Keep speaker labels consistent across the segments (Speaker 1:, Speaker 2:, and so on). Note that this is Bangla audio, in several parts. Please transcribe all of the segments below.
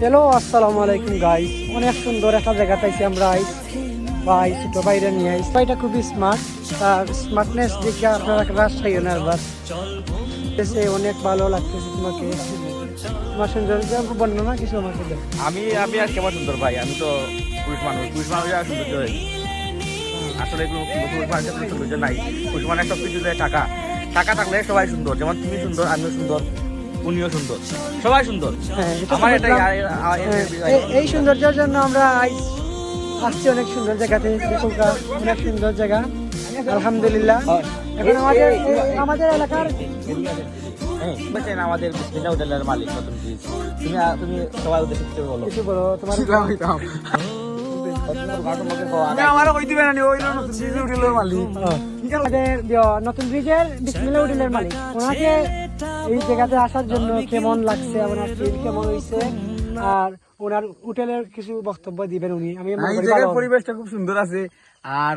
Speaker 1: হ্যালো, আসসালামু আলাইকুম গাইস। অনেক সুন্দর একটা জায়গা পাইছি আমরা ভাই ছোট ভাইরা নিয়ে আইস। ভাইটা খুবই স্মার্ট, তার স্মার্টনেস দেখে আপনারা রাজশাহী ওনার অনেক ভালো লাগতেছে। তোমাকে তোমার সৌন্দর্য বর্ণনা কিছু আমাকে দেয়।
Speaker 2: আমি আমি আর কেমন সুন্দর ভাই, আমি তো পুরুষ মানুষ আর সৌন্দর্য হয়। আসলে পুরুষ মানুষের কোনো সৌন্দর্য নাই। পুরুষ মানে সব কিছু টাকা টাকা থাকলে সবাই সুন্দর, যেমন তুমি সুন্দর, আমিও সুন্দর, উনিও সুন্দর, সবাই সুন্দর।
Speaker 1: হ্যাঁ, এটা তো
Speaker 2: আমার এটাই
Speaker 1: বুঝলাম। এই সৌন্দর্যের জন্য আমরা আসছি অনেক সুন্দর জায়গাতে। অনেক সুন্দর জায়গা, আলহামদুলিল্লাহ। এখন আমাদের এলাকার
Speaker 2: আমাদের বিসমিল্লাহ হোটেলের মালিক নতুন ব্রিজ। তুমি সবাই উদ্দেশ্যে কিছু বলো।
Speaker 1: কিছু বলো তোমার। নতুন ব্রিজের বিসমিল্লাহ হোটেলের মালিক, ওনাকে এই জায়গাতে আসার জন্য কেমন লাগছে, ওনার ফিল কেমন হয়েছে, আর ওনার হোটেলের কিছু বক্তব্য দিবেন উনি। আমি
Speaker 3: পরিবেশটা খুব সুন্দর আছে। আর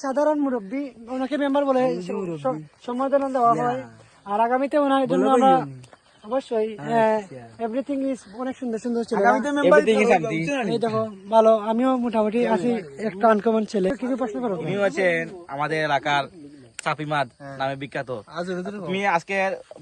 Speaker 1: সাধারণ মুরব্বী, ওনাকে মেম্বার বলে সম্বোধনা দেওয়া হয়। আর আগামীতে ওনার জন্য আমরা অবশ্যই এভরিথিং ইজ অনেক সুন্দর সুন্দর ছিল। এই দেখো ভালো, আমিও মোটামুটি আছি, একটা আনকমন ছেলে। কিছু প্রশ্ন করো।
Speaker 2: উনি হচ্ছেন আমাদের এলাকার চাপিমাদ নামে বিখ্যাত। তুমি আজকে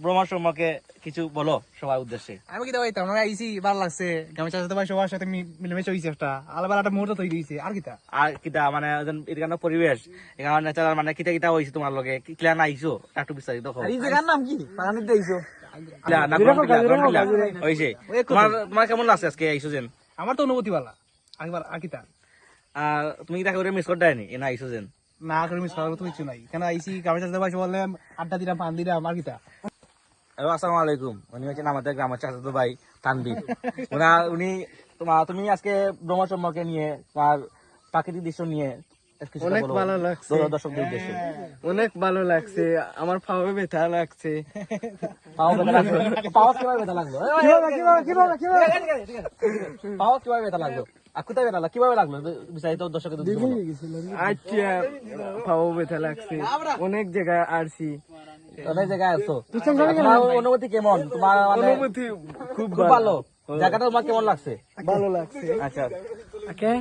Speaker 2: ভ্রমণ সম্পর্কে কিছু বলো সবার উদ্দেশ্যে।
Speaker 3: আমি কি দেবাই আমরা আইছি, ভালো লাগছে। গামছা সাথে ভাই সবার সাথে মিলেমিশে হইছে, একটা আলাদা একটা মুহূর্ত তৈরি হইছে। আর কিটা
Speaker 2: আর কিটা মানে এখানে পরিবেশ, এখানে ন্যাচারাল, মানে কিটা কিটা হয়েছে তোমার লগে, কি ক্লিয়ার আইছো একটু বিস্তারিত দেখো।
Speaker 3: এই জায়গার নাম কি? পানিতে আইছো?
Speaker 2: হয়েছে। তোমার কেমন লাগছে আজকে আইছো যেন?
Speaker 3: আমার তো অনুভূতি ভালো। একবার আর কিটা
Speaker 2: আর তুমি কি দেখা করে মিস করতে নি এনা আইছো যেন?
Speaker 3: না করে মিস করার তো কিছু নাই। কেন আইছি গামছা সাথে ভাই বললে আড্ডা দিলাম, পান দিলাম। আর কিটা
Speaker 2: আসসালামু আলাইকুম। উনি হচ্ছেন আমাদের গ্রামের চাচাতো ভাই তানভীর। উনি তুমি আজকে ভ্রমণ সম্পর্কে নিয়ে, তোমার প্রাকৃতিক দৃশ্য নিয়ে
Speaker 4: অনেক ভালো লাগছে,
Speaker 2: দর্শকদের উদ্দেশ্যে।
Speaker 4: অনেক ভালো লাগছে। আমার পাওয়া ব্যথা লাগছে।
Speaker 2: পাও কিভাবে ব্যথা লাগলো? পাও কিভাবে ব্যথা লাগলো? আর কোথায় ব্যথা লাগলো? কিভাবে লাগলো বিস্তারিত দর্শকদের উদ্দেশ্যে বলো।
Speaker 4: আচ্ছা, পাওয়া ব্যথা লাগছে। অনেক জায়গায় আসছি,
Speaker 2: অনেক জায়গায় আছো। তোমার অনুভূতি কেমন? তোমার
Speaker 4: অনুভূতি খুব
Speaker 2: খুব ভালো। জায়গাটা তোমার কেমন লাগছে?
Speaker 4: ভালো লাগছে।
Speaker 2: আচ্ছা।
Speaker 1: ওকে।